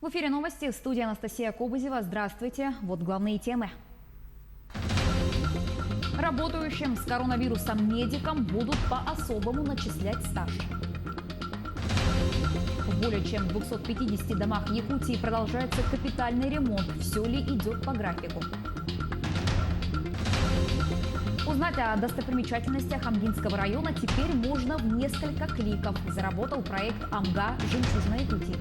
В эфире новости. Студия Анастасия Кобызева. Здравствуйте. Вот главные темы. Работающим с коронавирусом медикам будут по-особому начислять стаж. В более чем 250 домах Якутии продолжается капитальный ремонт. Все ли идет по графику? Узнать о достопримечательностях Амгинского района теперь можно в несколько кликов. Заработал проект «Амга. Жемчужина Якутии».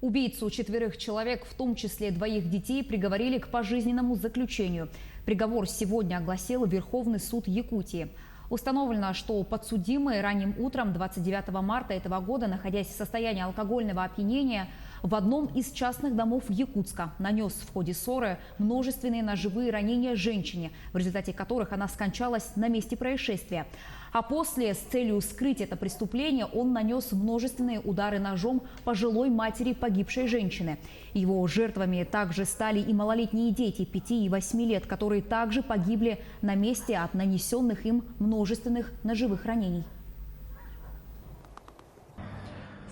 Убийцу 4 человек, в том числе 2 детей, приговорили к пожизненному заключению. Приговор сегодня огласил Верховный суд Якутии. Установлено, что подсудимый ранним утром 29 марта этого года, находясь в состоянии алкогольного опьянения, в одном из частных домов Якутска нанес в ходе ссоры множественные ножевые ранения женщине, в результате которых она скончалась на месте происшествия. А после, с целью скрыть это преступление, он нанес множественные удары ножом пожилой матери погибшей женщины. Его жертвами также стали и малолетние дети 5 и 8 лет, которые также погибли на месте от нанесенных им множественных ножевых ранений.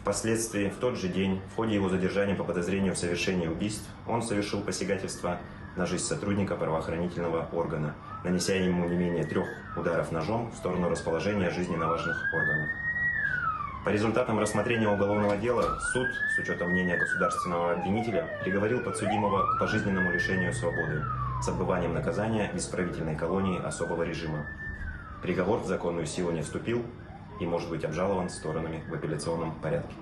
Впоследствии, в тот же день, в ходе его задержания по подозрению в совершении убийств, он совершил посягательство на жизнь сотрудника правоохранительного органа, нанеся ему не менее 3 ударов ножом в сторону расположения жизненно важных органов. По результатам рассмотрения уголовного дела суд, с учетом мнения государственного обвинителя, приговорил подсудимого к пожизненному лишению свободы с отбыванием наказания в исправительной колонии особого режима. Приговор в законную силу не вступил и может быть обжалован сторонами в апелляционном порядке.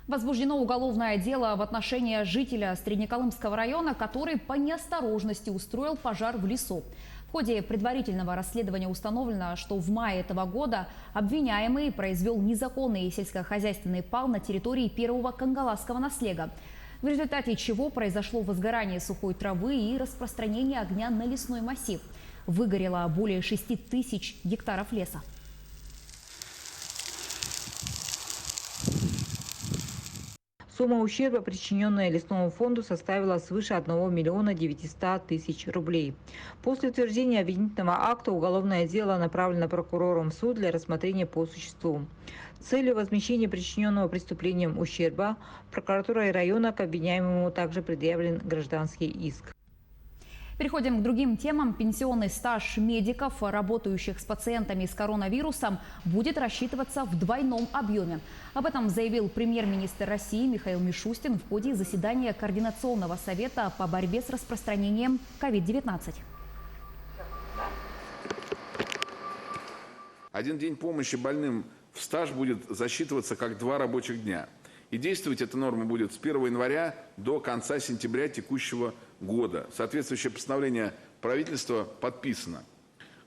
Возбуждено уголовное дело в отношении жителя Среднеколымского района, который по неосторожности устроил пожар в лесу. В ходе предварительного расследования установлено, что в мае этого года обвиняемый произвел незаконный сельскохозяйственный пал на территории первого кангаласского наслега, в результате чего произошло возгорание сухой травы и распространение огня на лесной массив. Выгорело более 6000 гектаров леса. Сумма ущерба, причиненная лесному фонду, составила свыше 1 миллиона 900 тысяч рублей. После утверждения обвинительного акта уголовное дело направлено прокурором в суд для рассмотрения по существу. С целью возмещения причиненного преступлением ущерба прокуратурой района к обвиняемому также предъявлен гражданский иск. Переходим к другим темам. Пенсионный стаж медиков, работающих с пациентами с коронавирусом, будет рассчитываться в двойном объеме. Об этом заявил премьер-министр России Михаил Мишустин в ходе заседания Координационного совета по борьбе с распространением COVID-19. Один день помощи больным в стаж будет засчитываться как 2 рабочих дня. И действовать эта норма будет с 1 января до конца сентября текущего года. Соответствующее постановление правительства подписано.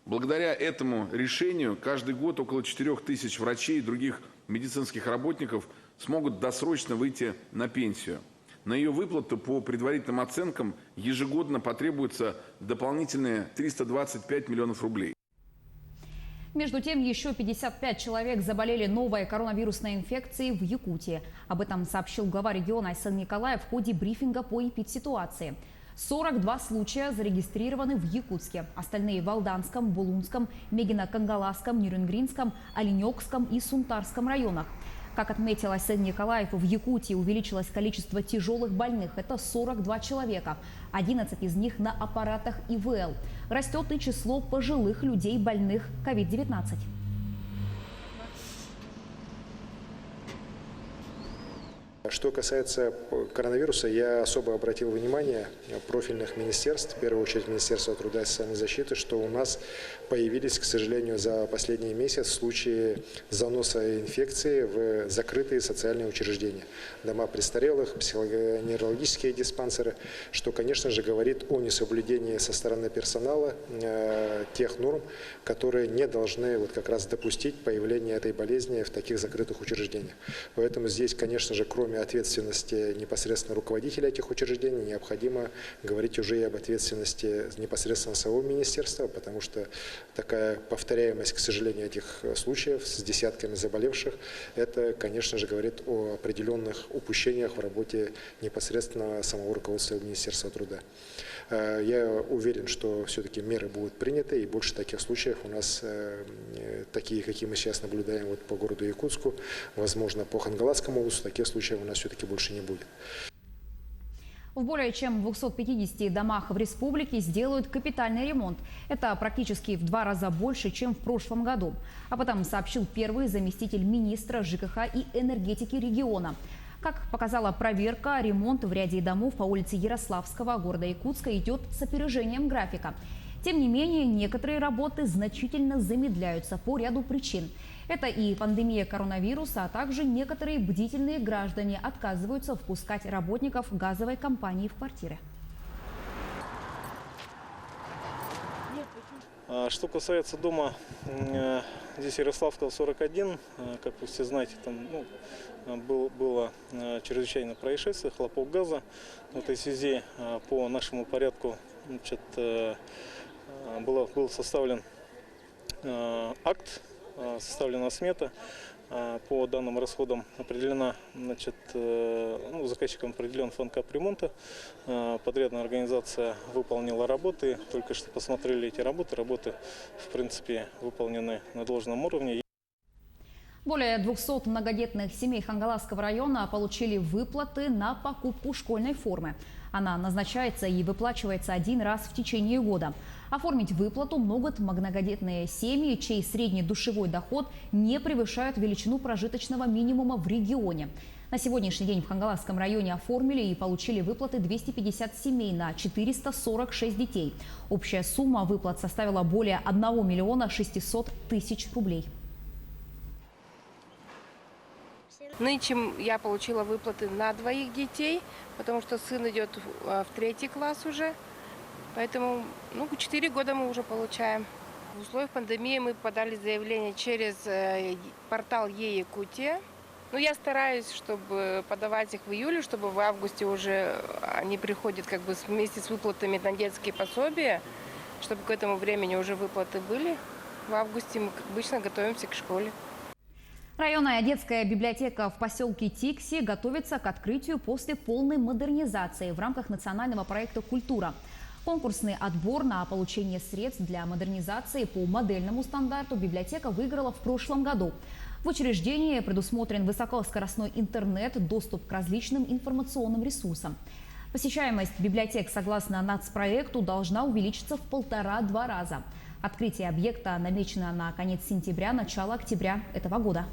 Благодаря этому решению каждый год около 4000 врачей и других медицинских работников смогут досрочно выйти на пенсию. На ее выплату по предварительным оценкам ежегодно потребуется дополнительные 325 миллионов рублей. Между тем, еще 55 человек заболели новой коронавирусной инфекцией в Якутии. Об этом сообщил глава региона Айсан Николаев в ходе брифинга по эпидситуации. 42 случая зарегистрированы в Якутске. Остальные в Алданском, Булунском, Мегино-Кангаласском, Нюрюнгринском, Оленёкском и Сунтарском районах. Как отметил Айсан Николаев, в Якутии увеличилось количество тяжелых больных. Это 42 человека. 11 из них на аппаратах ИВЛ. Растет и число пожилых людей, больных COVID-19. Что касается коронавируса, я особо обратил внимание профильных министерств, в первую очередь Министерства труда и социальной защиты, что у нас появились, к сожалению, за последний месяц случаи заноса инфекции в закрытые социальные учреждения. Дома престарелых, психоневрологические диспансеры, что, конечно же, говорит о несоблюдении со стороны персонала тех норм, которые не должны вот как раз допустить появление этой болезни в таких закрытых учреждениях. Поэтому здесь, конечно же, кроме кроме ответственности непосредственно руководителя этих учреждений, необходимо говорить уже и об ответственности непосредственно самого министерства, потому что такая повторяемость, к сожалению, этих случаев с десятками заболевших, это, конечно же, говорит о определенных упущениях в работе непосредственно самого руководства Министерства труда. Я уверен, что все-таки меры будут приняты, и больше таких случаев у нас, такие, какие мы сейчас наблюдаем вот по городу Якутску, возможно, по Хангаласскому областу, таких случаев у нас все-таки больше не будет. В более чем 250 домах в республике сделают капитальный ремонт. Это практически в 2 раза больше, чем в прошлом году. Об этом сообщил первый заместитель министра ЖКХ и энергетики региона. Как показала проверка, ремонт в ряде домов по улице Ярославского города Якутска идет с опережением графика. Тем не менее, некоторые работы значительно замедляются по ряду причин. Это и пандемия коронавируса, а также некоторые бдительные граждане отказываются впускать работников газовой компании в квартиры. Что касается дома, здесь Ярославского 41, как вы все знаете, там было чрезвычайное происшествие, хлопок газа. В этой связи по нашему порядку был составлен акт, составлена смета. По данным расходам определена, заказчиком определен фонд капремонта. Подрядная организация выполнила работы. Только что посмотрели эти работы. Работы, в принципе, выполнены на должном уровне. Более 200 многодетных семей Хангаласского района получили выплаты на покупку школьной формы. Она назначается и выплачивается 1 раз в течение года. Оформить выплату могут многодетные семьи, чей средний душевой доход не превышает величину прожиточного минимума в регионе. На сегодняшний день в Хангаласском районе оформили и получили выплаты 250 семей на 446 детей. Общая сумма выплат составила более 1 миллиона 600 тысяч рублей. Нынче я получила выплаты на 2 детей, потому что сын идет в 3 класс уже. Поэтому 4 года мы уже получаем. В условиях пандемии мы подали заявление через портал Е-Якутия. Я стараюсь, чтобы подавать их в июле, чтобы в августе уже они приходят вместе с выплатами на детские пособия, чтобы к этому времени уже выплаты были. В августе мы обычно готовимся к школе. Районная детская библиотека в поселке Тикси готовится к открытию после полной модернизации в рамках национального проекта «Культура». Конкурсный отбор на получение средств для модернизации по модельному стандарту библиотека выиграла в прошлом году. В учреждении предусмотрен высокоскоростной интернет, доступ к различным информационным ресурсам. Посещаемость библиотек, согласно нацпроекту, должна увеличиться в 1,5–2 раза. Открытие объекта намечено на конец сентября, начало октября этого года.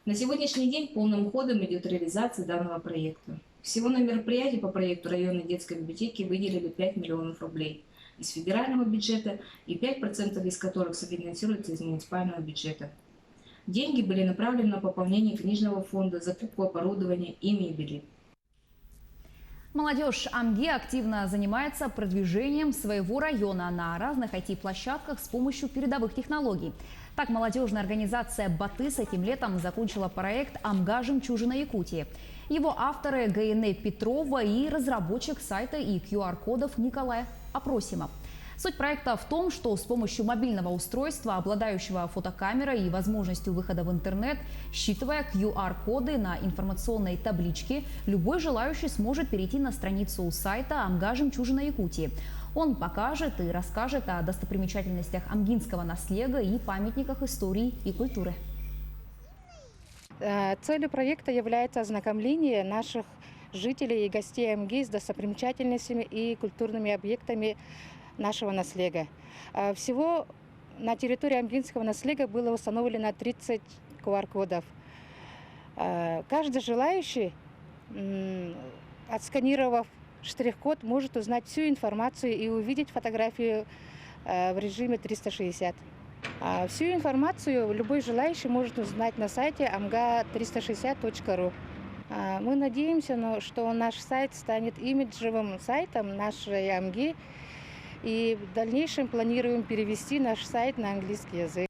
На сегодняшний день полным ходом идет реализация данного проекта. Всего на мероприятие по проекту районной детской библиотеки выделили 5 миллионов рублей из федерального бюджета и 5% из которых софинансируется из муниципального бюджета. Деньги были направлены на пополнение книжного фонда, закупку оборудования и мебели. Молодежь Амги активно занимается продвижением своего района на разных IT-площадках с помощью передовых технологий. Так, молодежная организация «Батыс» этим летом закончила проект «Амга. Жемчужина Якутии». Его авторы ГНЭ Петрова и разработчик сайта и QR-кодов Николай Опросимов. Суть проекта в том, что с помощью мобильного устройства, обладающего фотокамерой и возможностью выхода в интернет, считывая QR-коды на информационной табличке, любой желающий сможет перейти на страницу сайта «Амга. Жемчужина Якутии». Он покажет и расскажет о достопримечательностях амгинского наследия и памятниках истории и культуры. Целью проекта является ознакомление наших жителей и гостей Амги с достопримечательностями и культурными объектами нашего наследия. Всего на территории амгинского наследия было установлено 30 QR-кодов. Каждый желающий, отсканировав штрих-код, может узнать всю информацию и увидеть фотографию в режиме 360. Всю информацию любой желающий может узнать на сайте amga360.ru. Мы надеемся, что наш сайт станет имиджевым сайтом нашей Амги, и в дальнейшем планируем перевести наш сайт на английский язык.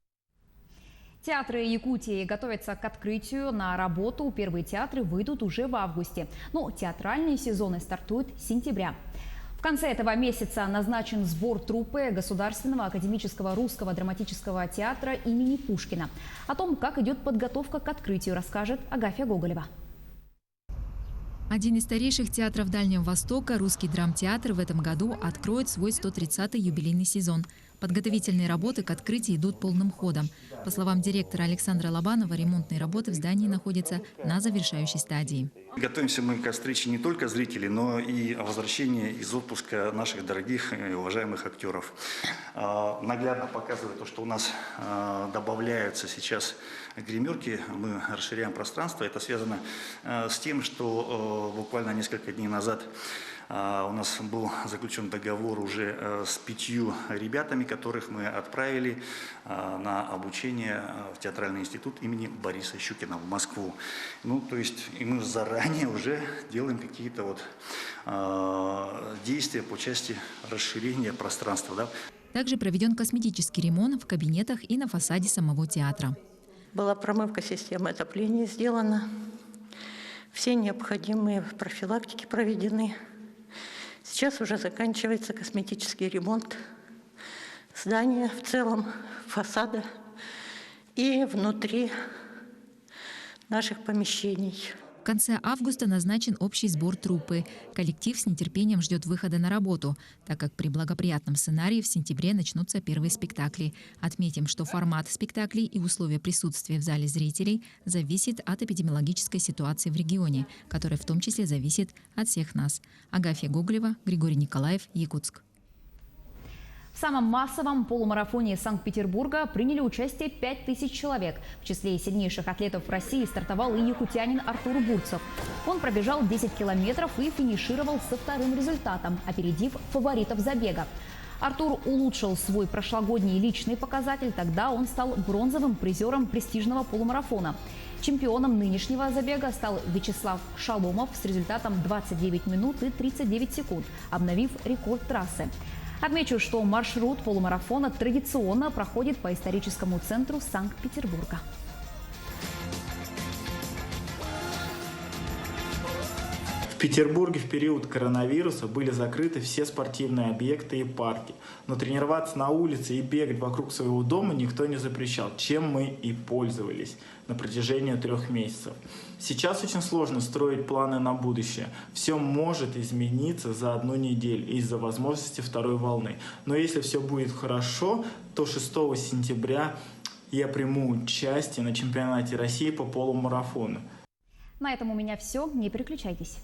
Театры Якутии готовятся к открытию. На работу первые театры выйдут уже в августе. Но театральные сезоны стартуют с сентября. В конце этого месяца назначен сбор труппы Государственного академического русского драматического театра имени Пушкина. О том, как идет подготовка к открытию, расскажет Агафья Гоголева. Один из старейших театров Дальнего Востока, Русский драмтеатр, в этом году откроет свой 130-й юбилейный сезон. Подготовительные работы к открытию идут полным ходом. По словам директора Александра Лобанова, ремонтные работы в здании находятся на завершающей стадии. Готовимся мы к встрече не только зрителей, но и о возвращении из отпуска наших дорогих и уважаемых актеров. Наглядно показывает то, что у нас добавляются сейчас гримерки, мы расширяем пространство. Это связано с тем, что буквально несколько дней назад у нас был заключен договор уже с 5 ребятами, которых мы отправили на обучение в театральный институт имени Бориса Щукина в Москву. Ну, то есть и мы заранее уже делаем какие-то действия по части расширения пространства. Да? Также проведен косметический ремонт в кабинетах и на фасаде самого театра. Была промывка системы отопления сделана. Все необходимые профилактики проведены. Сейчас уже заканчивается косметический ремонт здания в целом, фасада и внутри наших помещений. В конце августа назначен общий сбор труппы. Коллектив с нетерпением ждет выхода на работу, так как при благоприятном сценарии в сентябре начнутся первые спектакли. Отметим, что формат спектаклей и условия присутствия в зале зрителей зависит от эпидемиологической ситуации в регионе, которая в том числе зависит от всех нас. Агафья Гоголева, Григорий Николаев, Якутск. В самом массовом полумарафоне Санкт-Петербурга приняли участие 5000 человек. В числе сильнейших атлетов России стартовал и якутянин Артур Бурцев. Он пробежал 10 километров и финишировал со вторым результатом, опередив фаворитов забега. Артур улучшил свой прошлогодний личный показатель, тогда он стал бронзовым призером престижного полумарафона. Чемпионом нынешнего забега стал Вячеслав Шаломов с результатом 29 минут и 39 секунд, обновив рекорд трассы. Отмечу, что маршрут полумарафона традиционно проходит по историческому центру Санкт-Петербурга. В Петербурге в период коронавируса были закрыты все спортивные объекты и парки. Но тренироваться на улице и бегать вокруг своего дома никто не запрещал, чем мы и пользовались на протяжении 3 месяцев. Сейчас очень сложно строить планы на будущее. Все может измениться за 1 неделю из-за возможности второй волны. Но если все будет хорошо, то 6 сентября я приму участие на чемпионате России по полумарафону. На этом у меня все. Не переключайтесь.